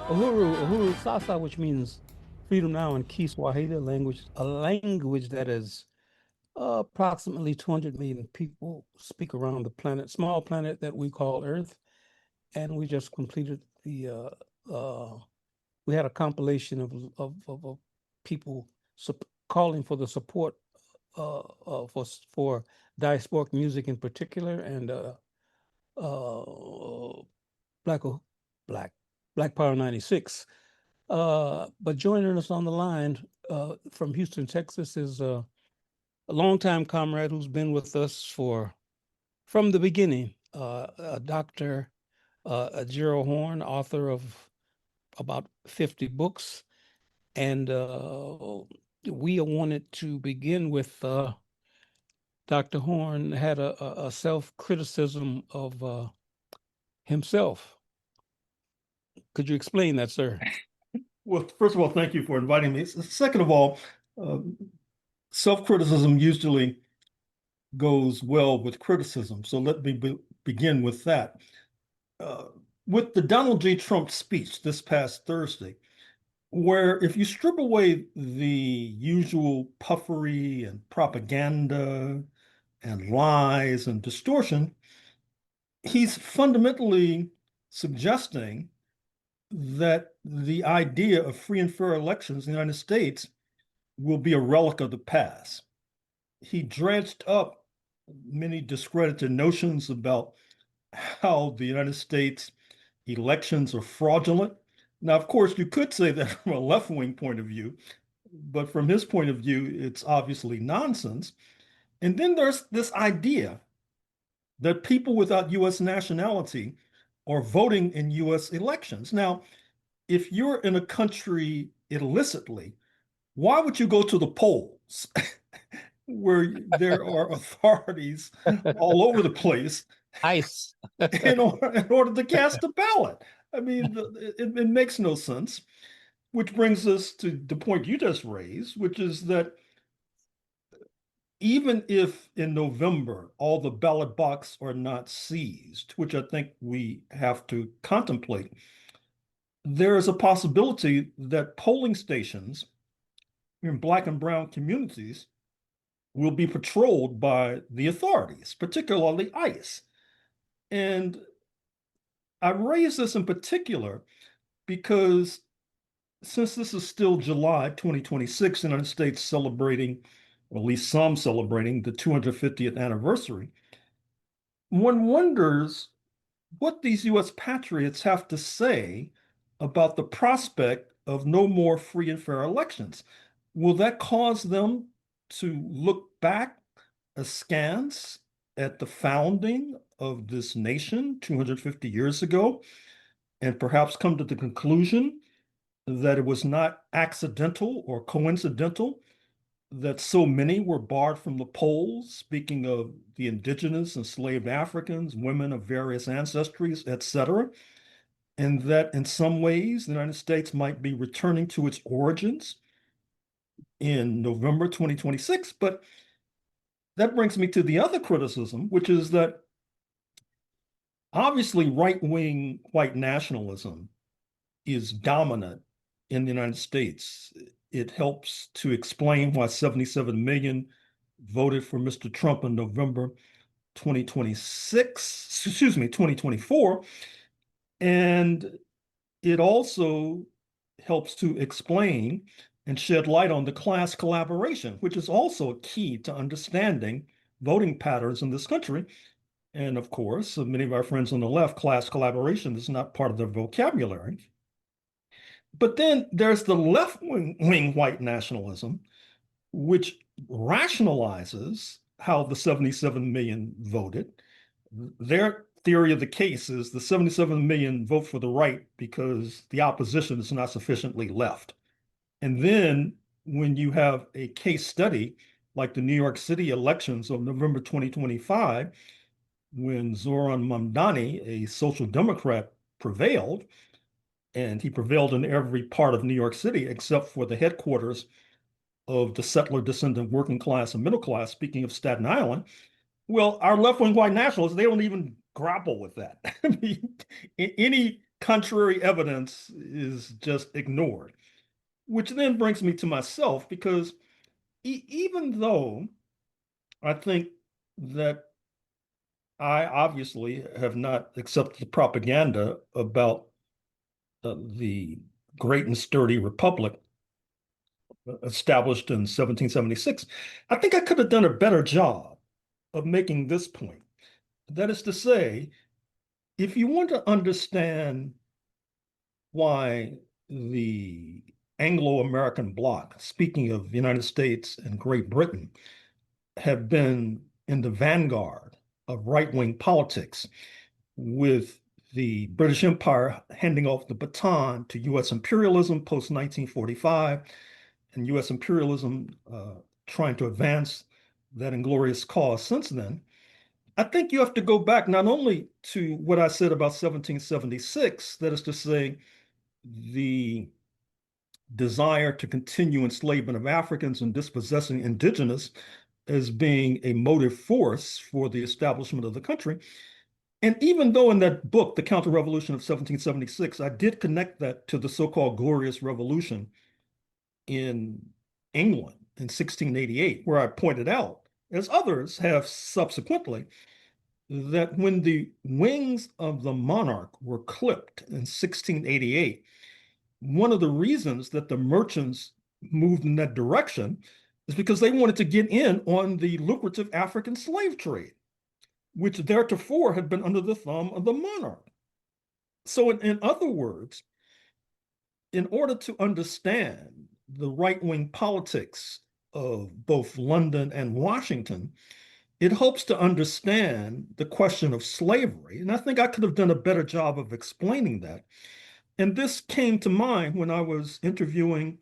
Uhuru Sasa, which means freedom now in Kiswahili language, a language that is approximately 200 million people speak around the planet, small planet that we call Earth. And we just completed we had a compilation of people calling for the support for diasporic music in particular, and uh, Black Black Black Power 96. But joining us on the line from Houston, Texas, is a longtime comrade who's been with us from the beginning, Dr. Gerald Horne, author of about 50 books. And we wanted to begin with Dr. Horne had a self-criticism of himself. Could you explain that, sir? Well, first of all, thank you for inviting me. Second of all, uh, self-criticism usually goes well with criticism. So let me begin with that. Uh, with the Donald J. Trump speech this past Thursday, where if you strip away the usual puffery and propaganda and lies and distortion, he's fundamentally suggesting that the idea of free and fair elections in the United States will be a relic of the past. He dredged up many discredited notions about how the United States elections are fraudulent. Now, of course, you could say that from a left-wing point of view, but from his point of view, it's obviously nonsense. And then there's this idea that people without US nationality are voting in US elections. Now, if you're in a country illicitly, why would you go to the polls where there are authorities all over the place ICE. in order to cast a ballot? I mean, it makes no sense, which brings us to the point you just raised, which is that even if in November all the ballot boxes are not seized, which I think we have to contemplate, there is a possibility that polling stations in Black and brown communities will be patrolled by the authorities, particularly ICE. And I raise this in particular because since this is still July 2026, the United States celebrating, or at least some celebrating, the 250th anniversary, one wonders what these US patriots have to say about the prospect of no more free and fair elections. Will that cause them to look back askance at the founding of this nation 250 years ago and perhaps come to the conclusion that it was not accidental or coincidental that so many were barred from the polls, speaking of the indigenous, enslaved Africans, women of various ancestries, etc., and that in some ways the United States might be returning to its origins in November 2026. But that brings me to the other criticism, which is that obviously right-wing white nationalism is dominant in the United States. It helps to explain why 77 million voted for Mr. Trump in November 2024. And it also helps to explain and shed light on the class collaboration, which is also a key to understanding voting patterns in this country. And of course, many of our friends on the left, class collaboration is not part of their vocabulary. But then there's the left-wing white nationalism, which rationalizes how the 77 million voted. Their theory of the case is the 77 million vote for the right because the opposition is not sufficiently left. And then when you have a case study like the New York City elections of November 2025, when Zoran Mamdani, a social democrat, prevailed, and he prevailed in every part of New York City except for the headquarters of the settler descendant working class and middle class, speaking of Staten Island. Well, our left-wing white nationalists, they don't even grapple with that. I mean, any contrary evidence is just ignored, which then brings me to myself, because even though I think that I obviously have not accepted the propaganda about the great and sturdy republic established in 1776, I think I could have done a better job of making this point. That is to say, if you want to understand why the Anglo-American bloc, speaking of the United States and Great Britain, have been in the vanguard of right-wing politics, with the British Empire handing off the baton to U.S. imperialism post-1945, and U.S. imperialism trying to advance that inglorious cause since then. I think you have to go back not only to what I said about 1776, that is to say, the desire to continue enslavement of Africans and dispossessing indigenous as being a motive force for the establishment of the country. And even though in that book, The Counter-Revolution of 1776, I did connect that to the so-called Glorious Revolution in England in 1688, where I pointed out, as others have subsequently, that when the wings of the monarch were clipped in 1688, one of the reasons that the merchants moved in that direction is because they wanted to get in on the lucrative African slave trade, which theretofore had been under the thumb of the monarch. So in other words, in order to understand the right-wing politics of both London and Washington, it helps to understand the question of slavery. And I think I could have done a better job of explaining that. And this came to mind when I was interviewing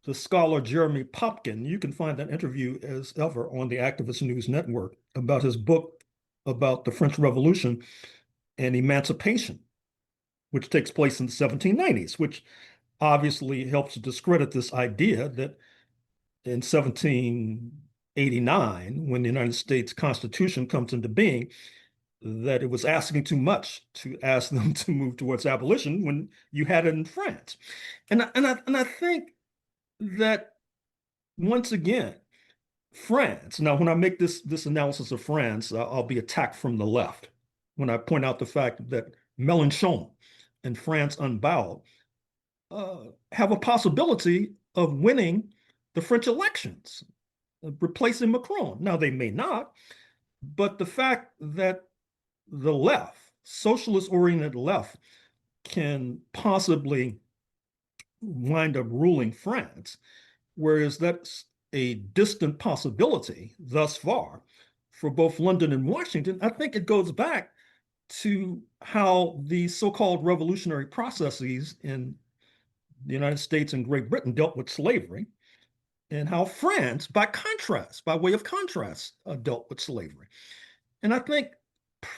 the scholar Jeremy Popkin. You can find that interview as ever on the Activist News Network, about his book about the French Revolution and emancipation, which takes place in the 1790s, which obviously helps to discredit this idea that in 1789, when the United States Constitution comes into being, that it was asking too much to ask them to move towards abolition when you had it in France. And I think that, once again, France, now when I make this analysis of France, I'll be attacked from the left when I point out the fact that Mélenchon and France Unbowed have a possibility of winning the French elections, replacing Macron. Now, they may not, but the fact that the left, socialist-oriented left, can possibly wind up ruling France, whereas that's a distant possibility thus far for both London and Washington, I think it goes back to how the so-called revolutionary processes in the United States and Great Britain dealt with slavery, and how France, by contrast, by way of contrast, dealt with slavery. And I think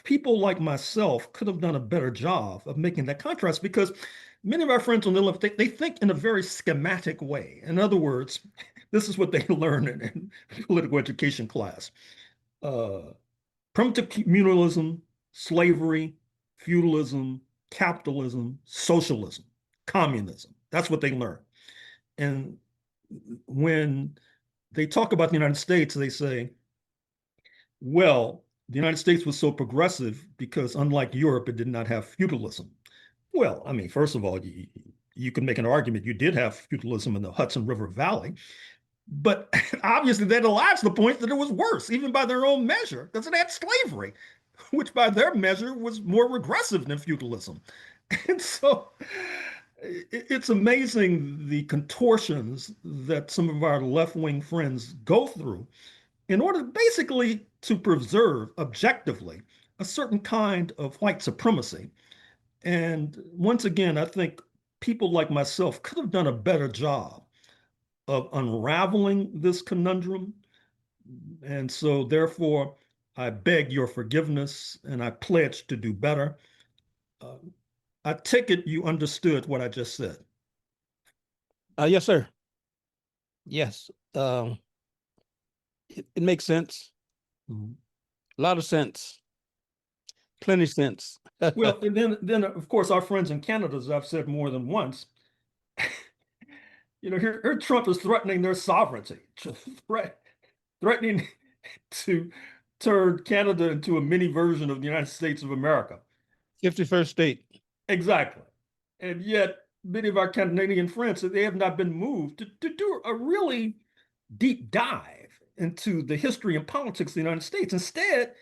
people like myself could have done a better job of making that contrast, because many of our friends on the left, they think in a very schematic way. In other words, this is what they learn in political education class. Primitive communalism, slavery, feudalism, capitalism, socialism, communism. That's what they learn. And when they talk about the United States, they say, well, the United States was so progressive because, unlike Europe, it did not have feudalism. Well, I mean, first of all, you can make an argument you did have feudalism in the Hudson River Valley, but obviously that elides the point that it was worse, even by their own measure, because it had slavery, which by their measure was more regressive than feudalism. And so it's amazing the contortions that some of our left-wing friends go through in order basically to preserve objectively a certain kind of white supremacy. And once again, I think people like myself could have done a better job of unraveling this conundrum. And so therefore, I beg your forgiveness and I pledge to do better. I take it you understood what I just said. Yes, sir. Yes. It makes sense. Mhm. A lot of sense. Plenty sense. Well, and then of course, our friends in Canada, as I've said more than once, here Trump is threatening their sovereignty, threatening to turn Canada into a mini version of the United States of America. 51st state. Exactly. And yet, many of our Canadian friends, they have not been moved to do a really deep dive into the history and politics of the United States. Instead,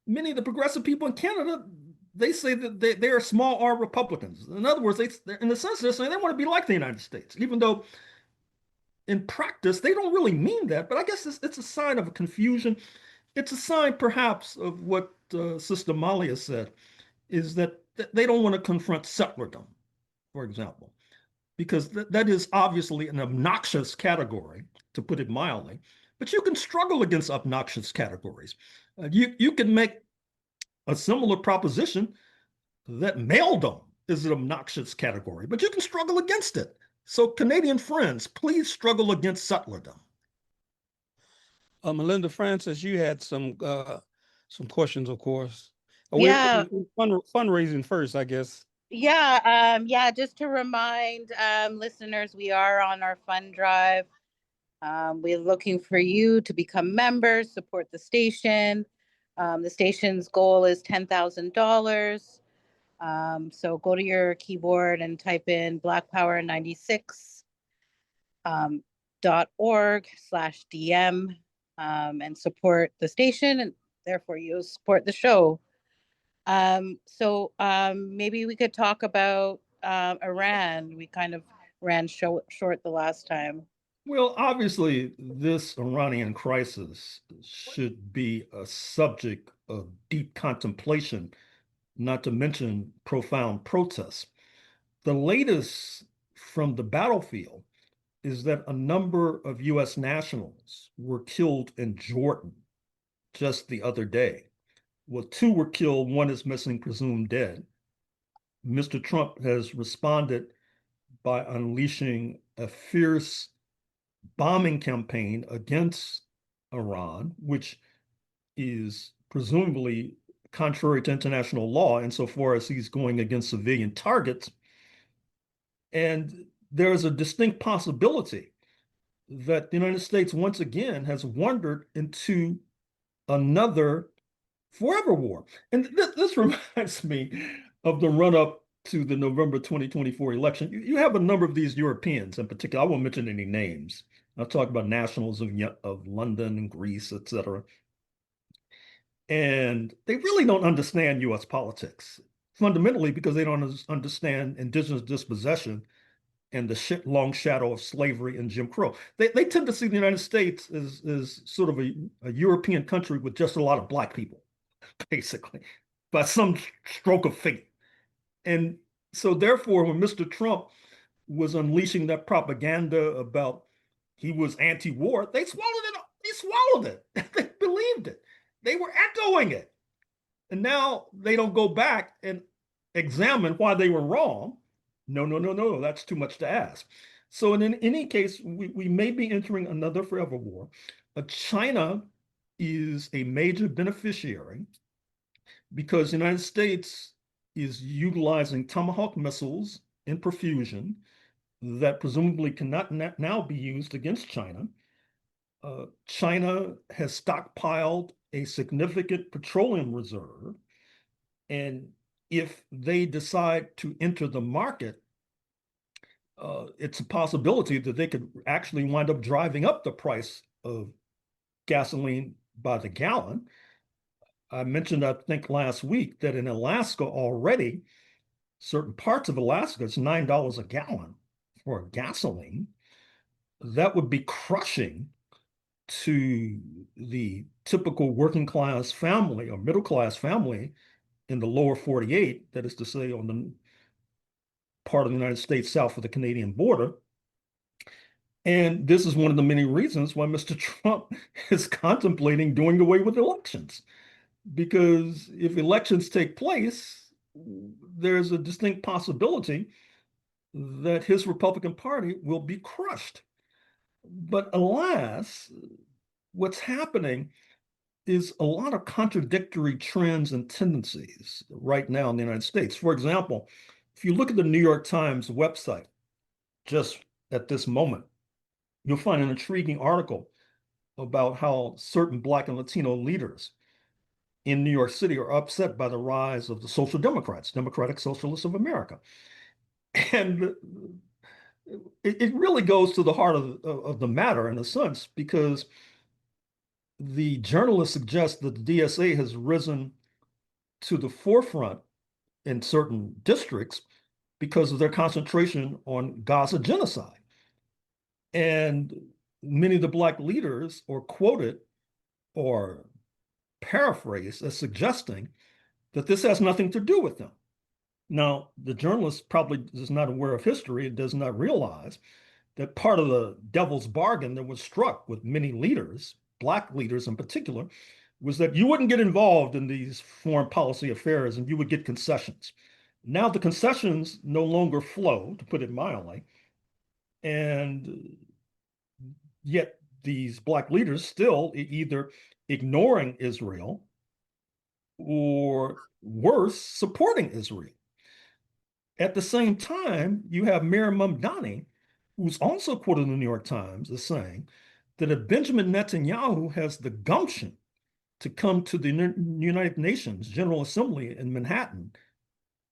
many of the progressive people in Canada, they say that they are small R Republicans. In other words, in a sense, they're saying they want to be like the United States, even though in practice, they don't really mean that. But I guess it's a sign of a confusion. It's a sign, perhaps, of what Sister Malia said, is that they don't want to confront settlerdom, for example, because that is obviously an obnoxious category, to put it mildly. But you can struggle against obnoxious categories. You can make a similar proposition that maledom is an obnoxious category, but you can struggle against it. So Canadian friends, please struggle against settlerdom. Melinda Francis, you had some questions, of course. Yeah. Fundraising first, I guess. Yeah. Just to remind listeners, we are on our fund drive. We're looking for you to become members, support the station. The station's goal is $10,000. So go to your keyboard and type in Black Power 96 .org/DM and support the station, and therefore you support the show. So maybe we could talk about Iran. We kind of ran short the last time. Well, obviously, this Iranian crisis should be a subject of deep contemplation, not to mention profound protests. The latest from the battlefield is that a number of U.S. nationals were killed in Jordan just the other day. Well, 2 were killed, 1 is missing, presumed dead. Mr. Trump has responded by unleashing a fierce bombing campaign against Iran, which is presumably contrary to international law insofar as he's going against civilian targets. And there's a distinct possibility that the United States once again has wandered into another forever war. And this reminds me of the run-up to the November 2024 election. You have a number of these Europeans in particular. I won't mention any names. I'll talk about nationals of London and Greece, etc. And they really don't understand U.S. politics, fundamentally because they don't understand indigenous dispossession and the long shadow of slavery and Jim Crow. They tend to see the United States as sort of a European country with just a lot of Black people, basically, by some stroke of fate. And so therefore, when Mr. Trump was unleashing that propaganda about he was anti-war, they swallowed it. They swallowed it. They believed it. They were echoing it. And now they don't go back and examine why they were wrong. No, that's too much to ask. So in any case, we may be entering another forever war. China is a major beneficiary because the United States is utilizing Tomahawk missiles in profusion that presumably cannot now be used against China. China has stockpiled a significant petroleum reserve, and if they decide to enter the market, it's a possibility that they could actually wind up driving up the price of gasoline by the gallon. I mentioned, I think last week, that in Alaska already, certain parts of Alaska, it's $9 a gallon for gasoline. That would be crushing to the typical working class family or middle class family in the lower 48, that is to say, on the part of the United States south of the Canadian border. And this is one of the many reasons why Mr. Trump is contemplating doing away with elections. Because if elections take place, there's a distinct possibility that his Republican Party will be crushed. But alas, what's happening is a lot of contradictory trends and tendencies right now in the United States. For example, if you look at the New York Times website just at this moment, you'll find an intriguing article about how certain Black and Latino leaders in New York City are upset by the rise of the Social Democrats, Democratic Socialists of America. And it really goes to the heart of the matter in a sense, because the journalists suggest that the DSA has risen to the forefront in certain districts because of their concentration on Gaza genocide. And many of the Black leaders are quoted or paraphrased as suggesting that this has nothing to do with them. Now, the journalist probably is not aware of history and does not realize that part of the devil's bargain that was struck with many leaders, Black leaders in particular, was that you wouldn't get involved in these foreign policy affairs and you would get concessions. Now the concessions no longer flow, to put it mildly, and yet these Black leaders still either ignoring Israel or worse, supporting Israel. At the same time, you have Mayor Mamdani, who's also quoted in the New York Times as saying that if Benjamin Netanyahu has the gumption to come to the United Nations General Assembly in Manhattan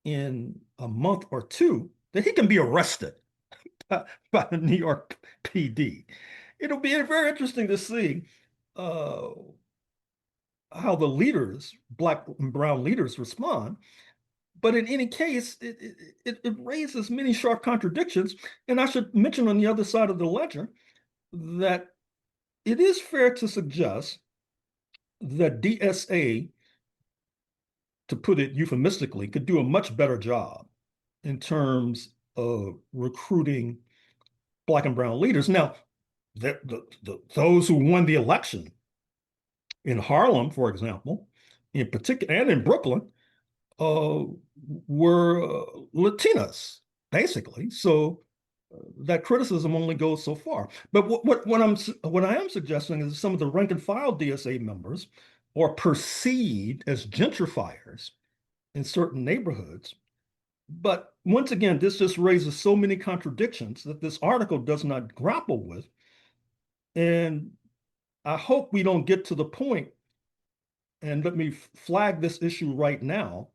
in a month or two, that he can be arrested by the New York PD. It'll be very interesting to see how the leaders, Black and brown leaders, respond. But in any case, it raises many sharp contradictions. And I should mention on the other side of the ledger that it is fair to suggest that DSA, to put it euphemistically, could do a much better job in terms of recruiting Black and brown leaders. Now, those who won the election in Harlem, for example, in particular, and in Brooklyn, were Latinas, basically. So that criticism only goes so far. But what I am suggesting is some of the rank and file DSA members are perceived as gentrifiers in certain neighborhoods. But once again, this just raises so many contradictions that this article does not grapple with. And I hope we don't get to the point, and let me flag this issue right now,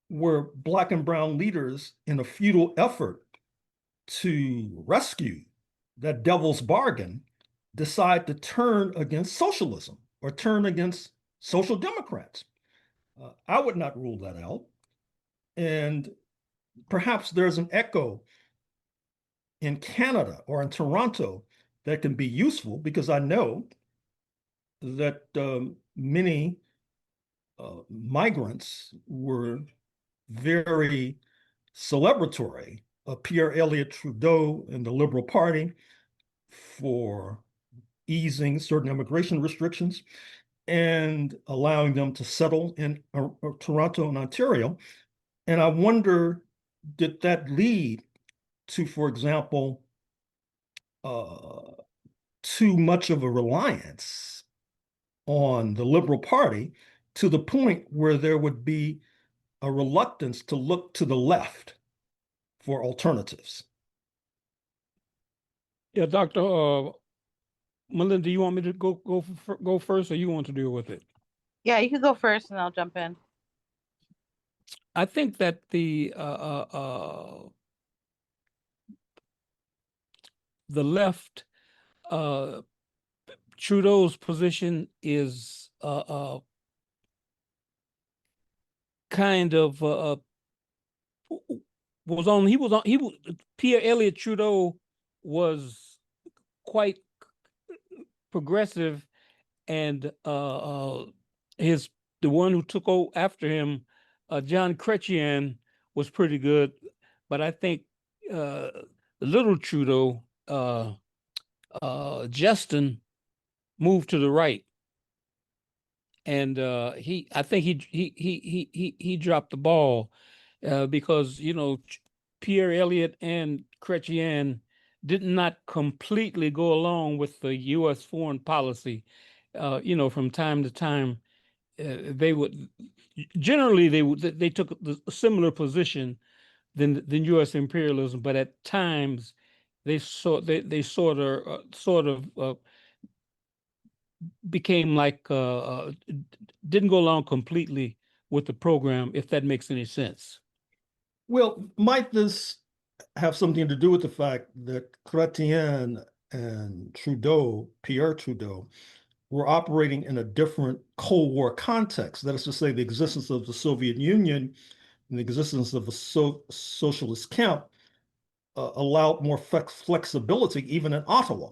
where Black and brown leaders, in a futile effort to rescue that devil's bargain, decide to turn against socialism or turn against social democrats. I would not rule that out. And perhaps there's an echo in Canada or in Toronto that can be useful, because I know that many migrants were very celebratory of Pierre Elliott Trudeau and the Liberal Party for easing certain immigration restrictions and allowing them to settle in Toronto and Ontario. And I wonder, did that lead to, for example, too much of a reliance on the Liberal Party to the point where there would be a reluctance to look to the left for alternatives? Yeah, Dr. Melinda, you want me to go first, or you want to deal with it? Yeah, you can go first and I'll jump in. I think that the left, Trudeau's position is kind of Pierre Elliott Trudeau was quite progressive, and the one who took over after him, John Chrétien, was pretty good. But I think the little Trudeau, Justin, moved to the right, and I think he dropped the ball because Pierre Elliott and Chrétien did not completely go along with the U.S. foreign policy, from time to time, they would generally they took a similar position than U.S. imperialism, but at times they sort of became like didn't go along completely with the program, if that makes any sense. Well, might this have something to do with the fact that Chrétien and Pierre Trudeau, were operating in a different Cold War context? That is to say, the existence of the Soviet Union and the existence of a socialist camp allowed more flexibility, even in Ottawa,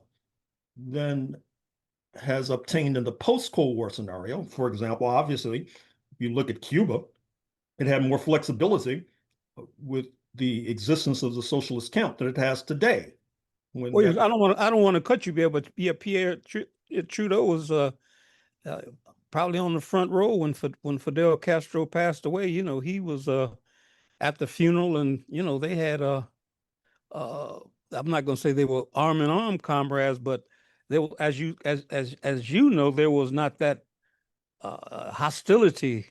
than has obtained in the post-Cold War scenario. For example, obviously, if you look at Cuba, it had more flexibility with the existence of the socialist camp than it has today. Well, I don't want to cut you, Bill, but yeah, Pierre Trudeau was probably on the front row when Fidel Castro passed away. He was at the funeral, and they had I'm not going to say they were arm in arm comrades, but they were, as you know, there was not that hostility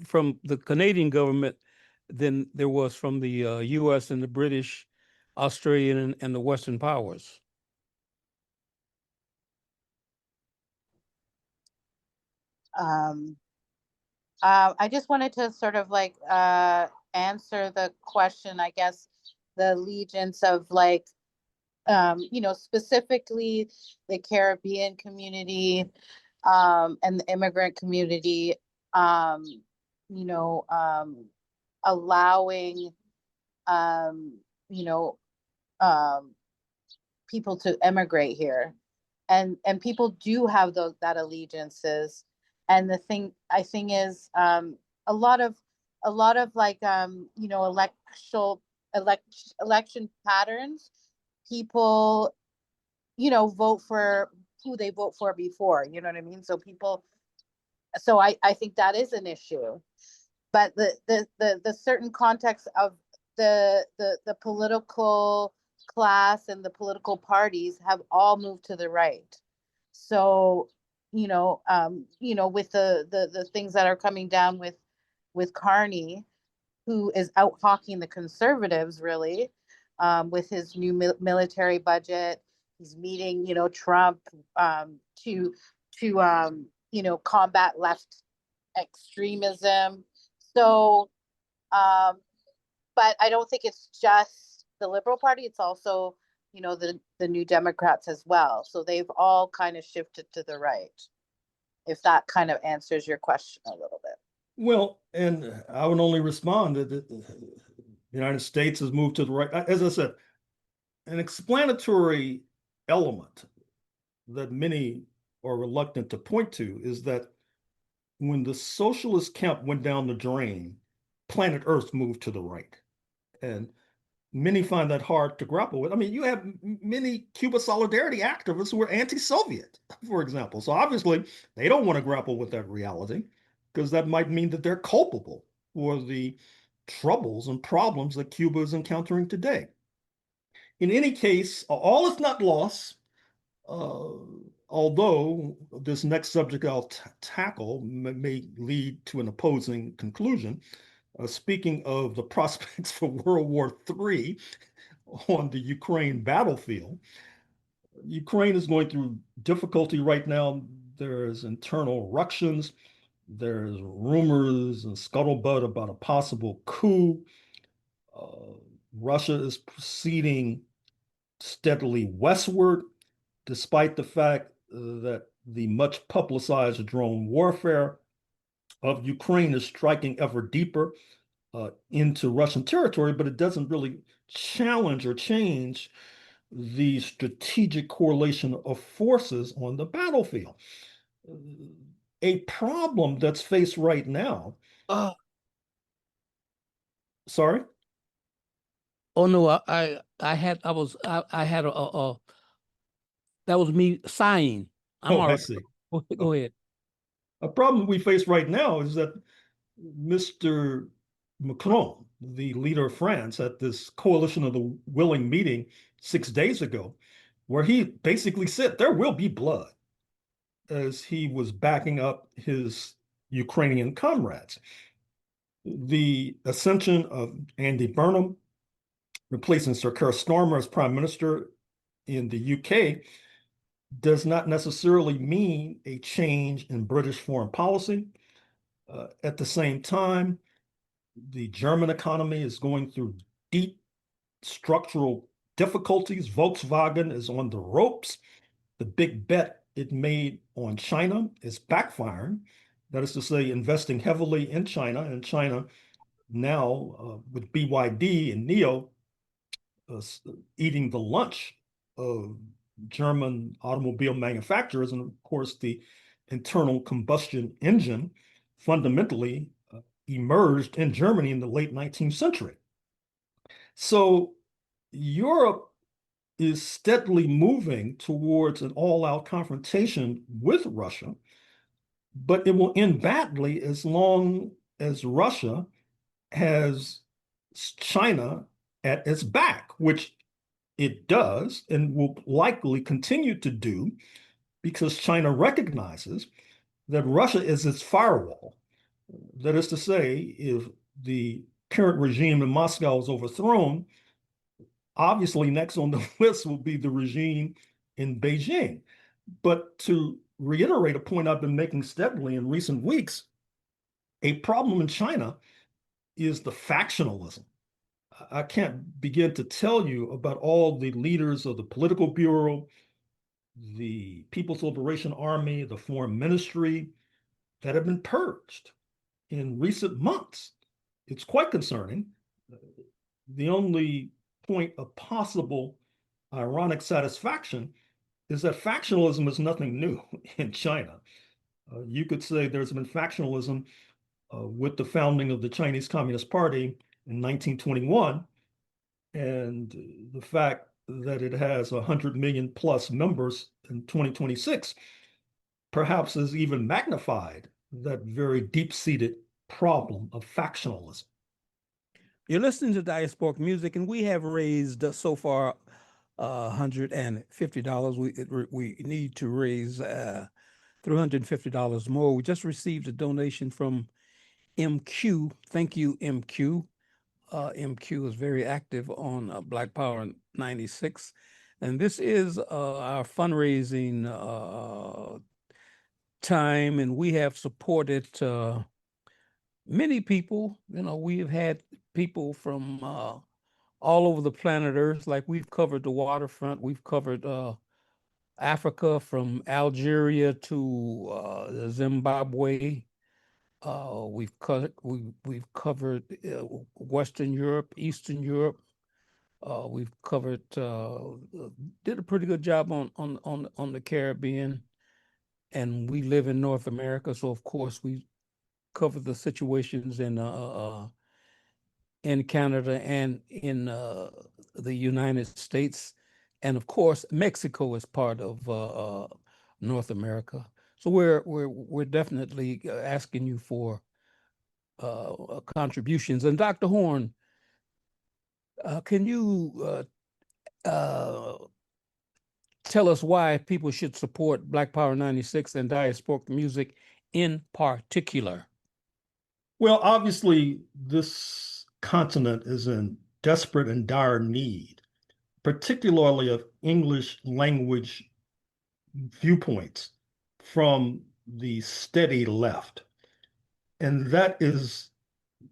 from the Canadian government than there was from the U.S. and the British, Australian, and the Western powers. I just wanted to sort of like answer the question, I guess, the allegiance of like, specifically the Caribbean community and the immigrant community, allowing, people to emigrate here. And people do have that allegiances. And the thing I think is a lot of like election patterns, people vote for who they vote for before, you know what I mean? So I think that is an issue. But the certain context of the political class and the political parties have all moved to the right. So with the things that are coming down with Carney, who is out hawking the conservatives, really, with his new military budget. He's meeting, Trump to combat left extremism. So, but I don't think it's just the Liberal Party. It's also, the New Democrats as well. So they've all kind of shifted to the right, if that kind of answers your question a little bit. Well, and I would only respond that the United States has moved to the right. As I said, an explanatory element that many are reluctant to point to is that when the socialist camp went down the drain, planet Earth moved to the right. And many find that hard to grapple with. I mean, you have many Cuba Solidarity activists who are anti-Soviet, for example. So obviously, they don't want to grapple with that reality, because that might mean that they're culpable for the troubles and problems that Cuba is encountering today. In any case, all is not lost, although this next subject I'll tackle may lead to an opposing conclusion. Speaking of the prospects for World War III on the Ukraine battlefield, Ukraine is going through difficulty right now. There's internal ructions. There's rumors and scuttlebutt about a possible coup. Russia is proceeding steadily westward, despite the fact that the much publicized drone warfare of Ukraine is striking ever deeper into Russian territory, but it doesn't really challenge or change the strategic correlation of forces on the battlefield. A problem that's faced right now. Sorry? Oh no, I had that was me sighing. I'm all I right. see. Go ahead. A problem we face right now is that Mr. Macron, the leader of France, at this Coalition of the Willing meeting 6 days ago, where he basically said there will be blood. as he was backing up his Ukrainian comrades. The ascension of Andy Burnham, replacing Sir Keir Starmer as Prime Minister in the UK, does not necessarily mean a change in British foreign policy. At the same time, the German economy is going through deep structural difficulties. Volkswagen is on the ropes. The big bet it made on China is backfiring. That is to say, investing heavily in China, and China now with BYD and NIO eating the lunch of German automobile manufacturers. And of course, the internal combustion engine fundamentally emerged in Germany in the late 19th century. So Europe is steadily moving towards an all-out confrontation with Russia, but it will end badly as long as Russia has China at its back, which it does and will likely continue to do, because China recognizes that Russia is its firewall. That is to say, if the current regime in Moscow is overthrown, obviously next on the list will be the regime in Beijing. But to reiterate a point I've been making steadily in recent weeks, a problem in China is the factionalism. I can't begin to tell you about all the leaders of the political bureau, the People's Liberation Army, the foreign ministry that have been purged in recent months. It's quite concerning. The only point of possible ironic satisfaction is that factionalism is nothing new in China. You could say there's been factionalism with the founding of the Chinese Communist Party in 1921, and the fact that it has 100 million plus members in 2026 perhaps has even magnified that very deep-seated problem of factionalism. You're listening to Diasporic Music, and we have raised so far $150. We need to raise $350 more. We just received a donation from MQ. Thank you, MQ. MQ is very active on Black Power 96. And this is our fundraising time, and we have supported many people. You know, we have had people from all over the planet Earth. Like, we've covered the waterfront, we've covered Africa from Algeria to Zimbabwe. We've covered Western Europe, Eastern Europe. We've covered did a pretty good job on the Caribbean, and we live in North America, so of course we cover the situations in Canada and in the United States, and of course Mexico is part of North America. So we're definitely asking you for contributions. And Dr. Horne, can you tell us why people should support Black Power 96 and Diasporic Music in particular? Well, obviously, this continent is in desperate and dire need, particularly of English language viewpoints from the steady left. And that is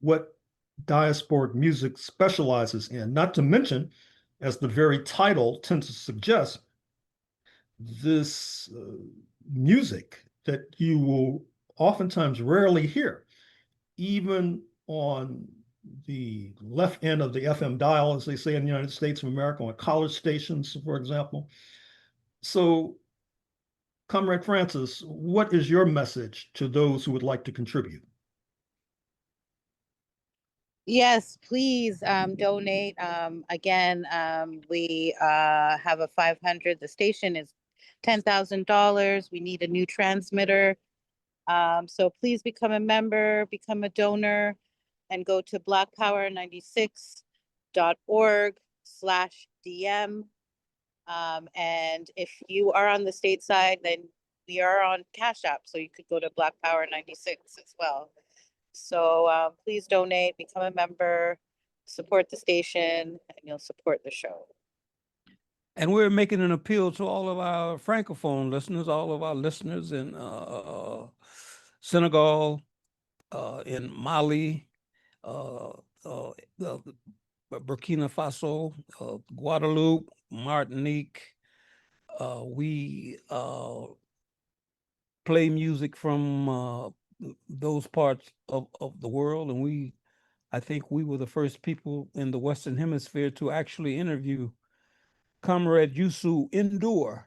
what diasporic music specializes in, not to mention, as the very title tends to suggest, this music that you will oftentimes rarely hear, even on the left end of the FM dial, as they say in the United States of America, on college stations, for example. So, Comrade Francis, what is your message to those who would like to contribute? Yes, please donate. Again, we have a 500. The station is $10,000. We need a new transmitter. So please become a member, become a donor, and go to blackpower96.org/DM. And if you are on the stateside, then we are on Cash App, so you could go to Black Power 96 as well. So please donate, become a member, support the station, and you'll support the show. And we're making an appeal to all of our Francophone listeners, all of our listeners in Senegal, in Mali, Burkina Faso, Guadeloupe, Martinique. We play music from those parts of the world, and I think we were the first people in the Western Hemisphere to actually interview Comrade Youssou N'Dour,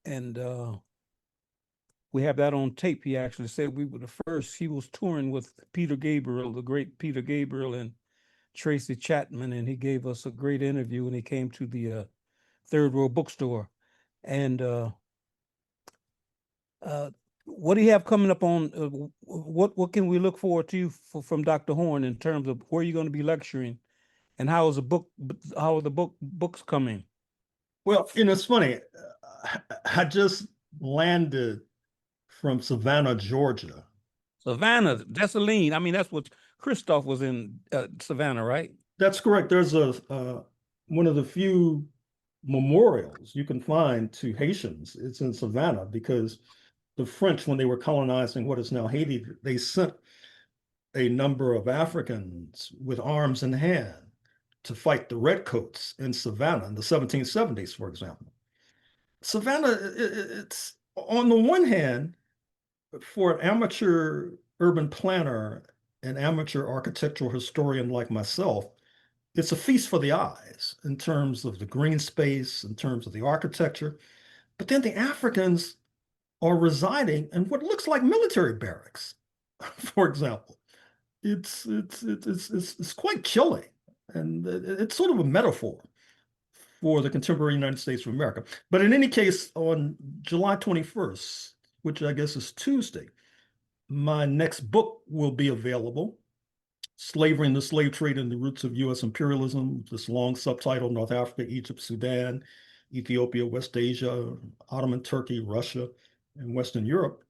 and we have that on tape. He actually said we were the first. He was touring with Peter Gabriel, the great Peter Gabriel, and Tracy Chapman, and he gave us a great interview, and he came to the Third World Bookstore. And what do you have coming up on, what can we look forward to from Dr. Horne in terms of where you're going to be lecturing, and how are the books coming? Well, it's funny. I just landed from Savannah, Georgia. Savannah, Dessalines. I mean, that's what Christoph was in Savannah, right? That's correct. There's one of the few memorials you can find to Haitians. It's in Savannah because the French, when they were colonizing what is now Haiti, they sent a number of Africans with arms in hand to fight the Redcoats in Savannah in the 1770s, for example. Savannah, it's on the one hand, for an amateur urban planner, an amateur architectural historian like myself, it's a feast for the eyes in terms of the green space, in terms of the architecture. But then the Africans are residing in what looks like military barracks, for example. It's quite chilling, and it's sort of a metaphor for the contemporary United States of America. But in any case, on July 21st, which I guess is Tuesday, my next book will be available, Slavery and the Slave Trade and the Roots of U.S. Imperialism, this long subtitle, North Africa, Egypt, Sudan, Ethiopia, West Asia, Ottoman Turkey, Russia, and Western Europe.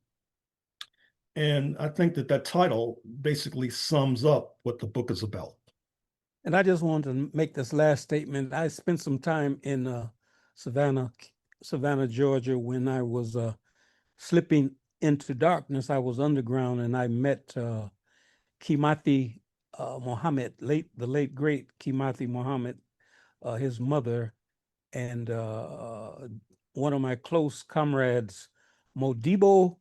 And I think that title basically sums up what the book is about. And I just wanted to make this last statement. I spent some time in Savannah, Georgia, when I was slipping into darkness. I was underground, and I met Kimathi Muhammad, the late great Kimathi Muhammad, his mother, and one of my close comrades, Modibo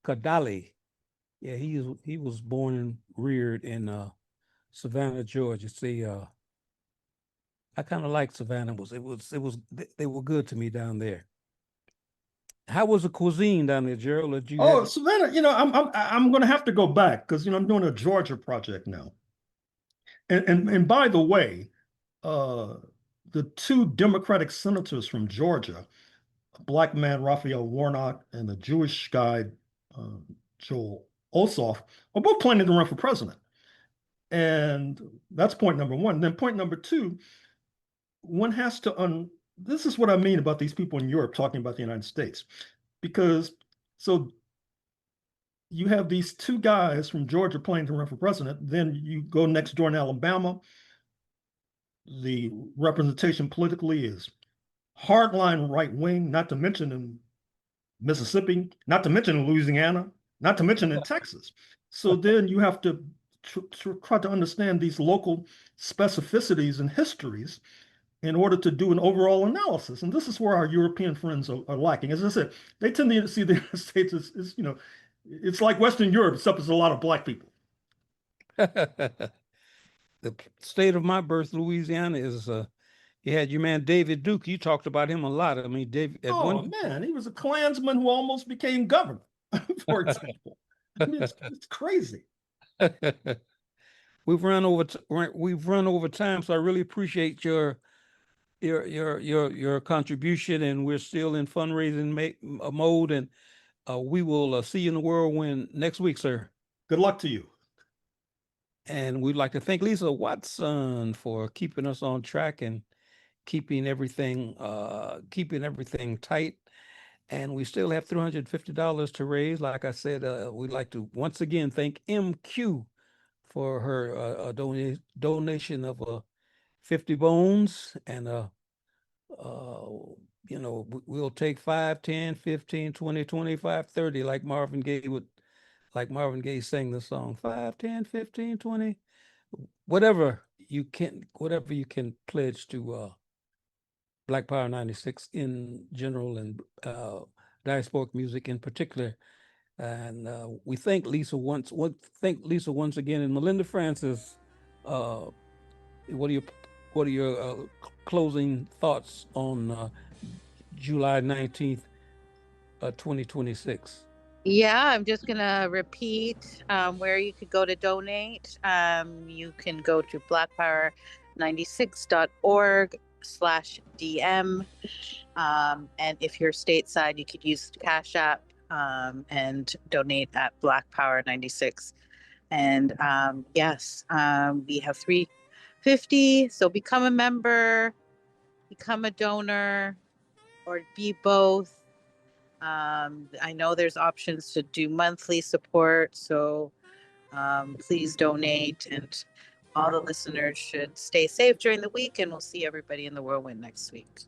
Kadali. Yeah, he was born and reared in Savannah, Georgia. See, I kind of like Savannah. They were good to me down there. How was the cuisine down there, Gerald? Savannah, I'm going to have to go back because I'm doing a Georgia project now. And by the way, the two Democratic senators from Georgia, a black man, Raphael Warnock, and the Jewish guy, Joel Ossoff, are both planning to run for president. And that's point number one. Then point number two, one has to this is what I mean about these people in Europe talking about the United States. Because so you have these two guys from Georgia planning to run for president. Then you go next door in Alabama. The representation politically is hardline right wing, not to mention in Mississippi, not to mention in Louisiana, not to mention in Texas. So then you have to try to understand these local specificities and histories in order to do an overall analysis. And this is where our European friends are lacking. As I said, they tend to see the United States as it's like Western Europe, except it's a lot of black people. The state of my birth, Louisiana, is you had your man David Duke. You talked about him a lot. I mean, David. Man, he was a Klansman who almost became governor, for example. I mean, it's crazy. We've run over time, so I really appreciate your contribution, and we're still in fundraising mode, and we will see you in the Whirlwind next week, sir. Good luck to you. And we'd like to thank Lisa Watson for keeping us on track and keeping everything tight. And we still have $350 to raise. Like I said, we'd like to once again thank MQ for her donation of 50 bones. And, we'll take 5, 10, 15, 20, 25, 30, like Marvin Gaye sang the song, 5, 10, 15, 20, whatever you can pledge to Black Power 96 in general and diasporic music in particular. And we thank Lisa once again. And Melinda Francis, what are your closing thoughts on July 19th, 2026? Yeah, I'm just going to repeat where you could go to donate. You can go to blackpower96.org/DM. And if you're stateside, you could use Cash App and donate at Black Power 96. And yes, we have 350. So become a member, become a donor, or be both. I know there's options to do monthly support, so please donate. And all the listeners should stay safe during the week, and we'll see everybody in the Whirlwind next week.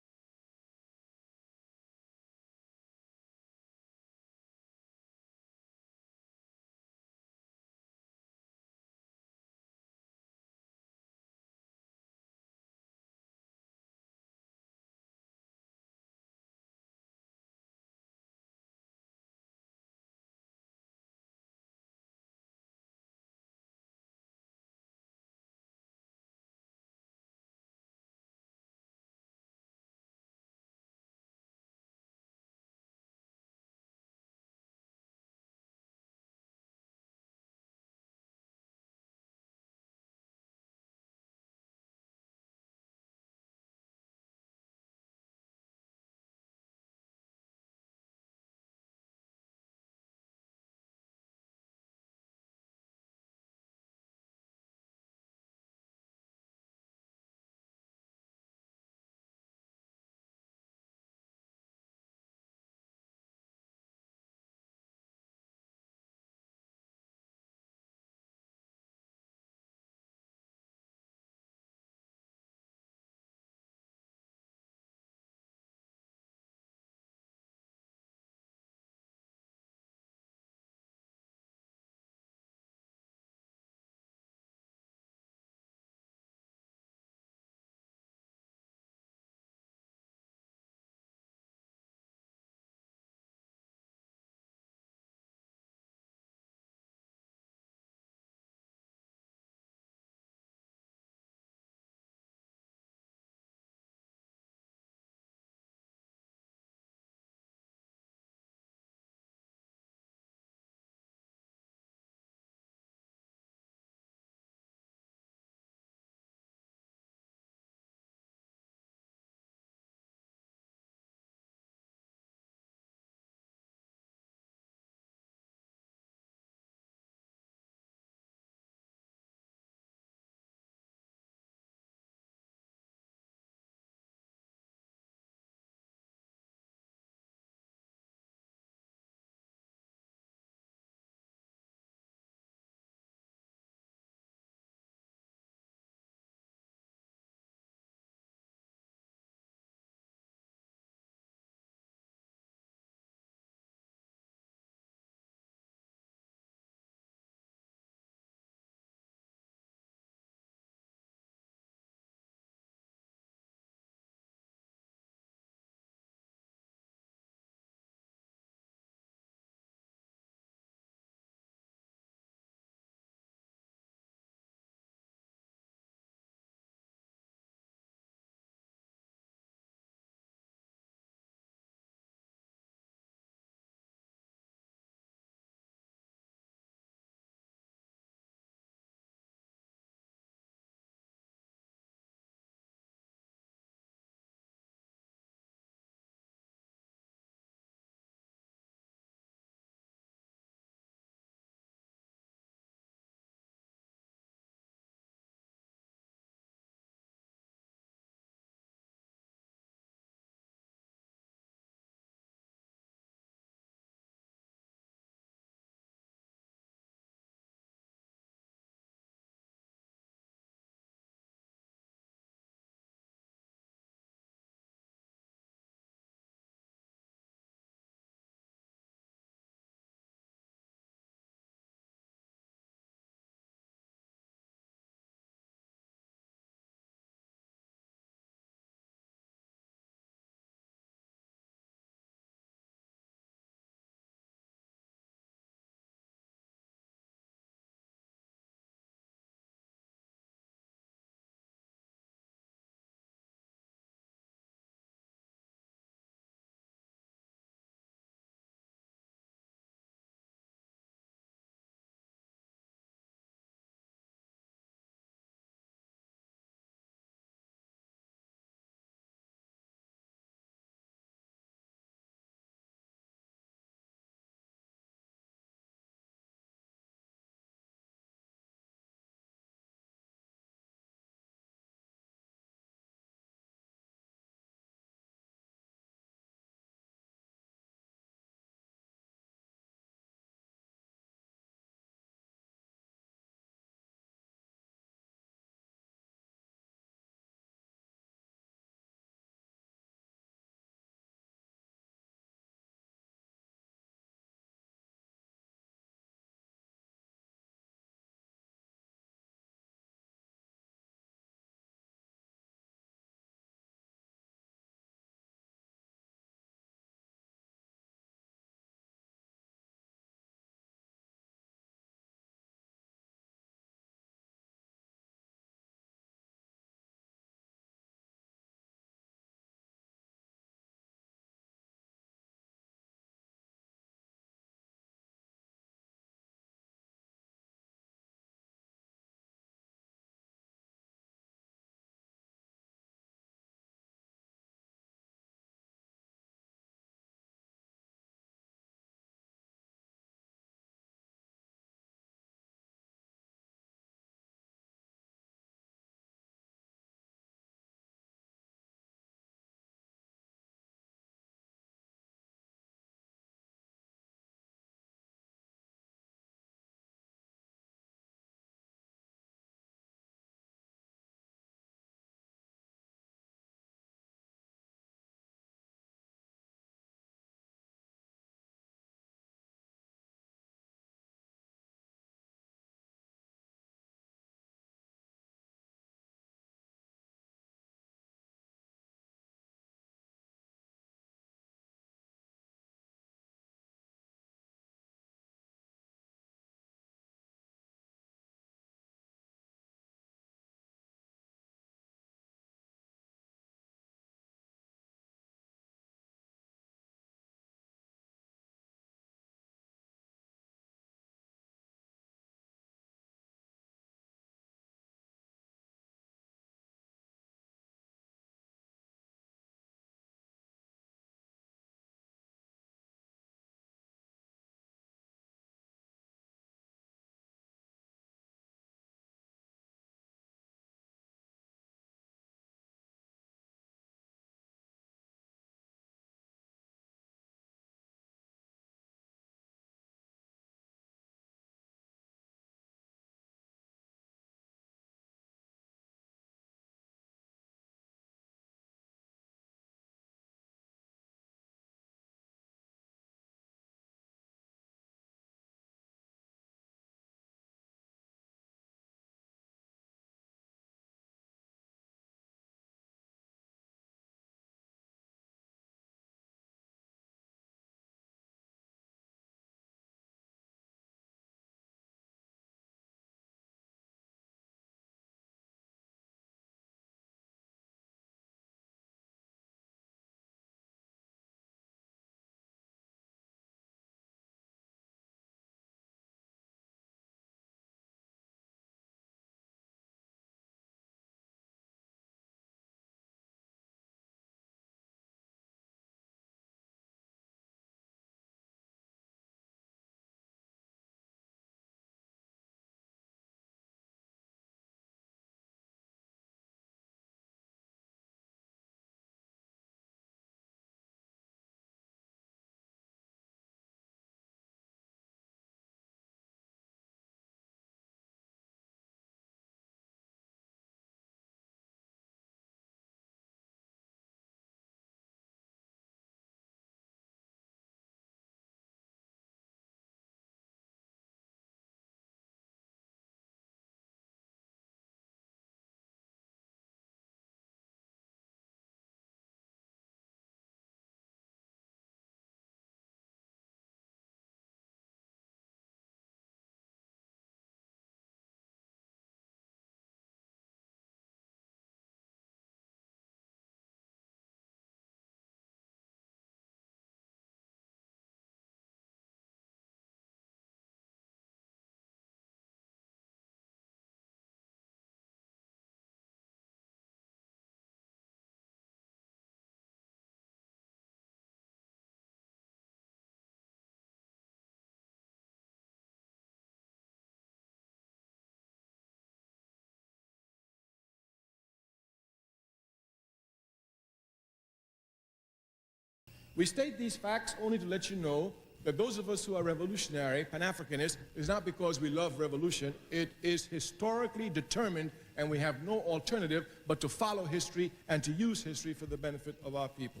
We state these facts only to let you know that those of us who are revolutionary, Pan-Africanists, is not because we love revolution. It is historically determined, and we have no alternative but to follow history and to use history for the benefit of our people.